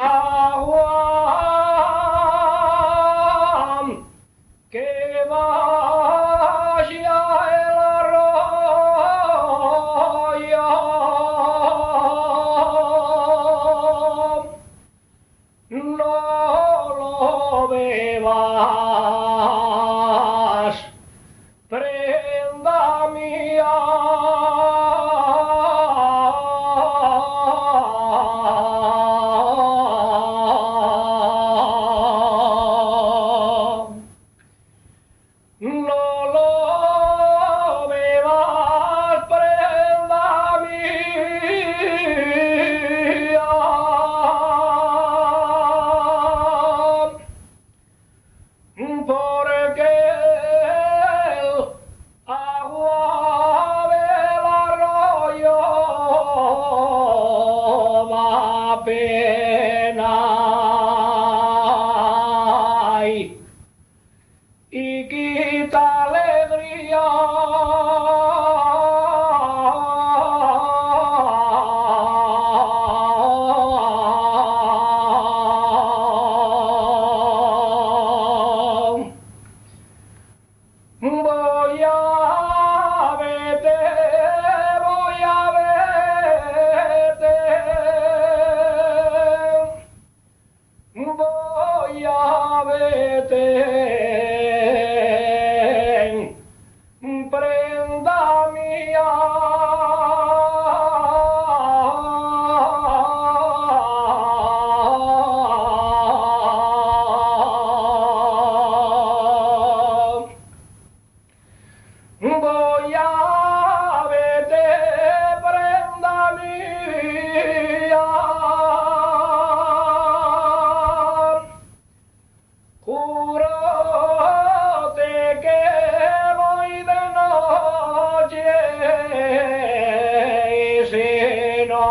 agua que vaya el arroyo, no lo bebas, prenda mía. No lo bebas, prenda mía, porque el agua del arroyo da pena y quita alegría. Voy a verte, voy a verte, voy a verte, prenda mía. Voy a verte, prenda mía. Júrote que voy de noche y si no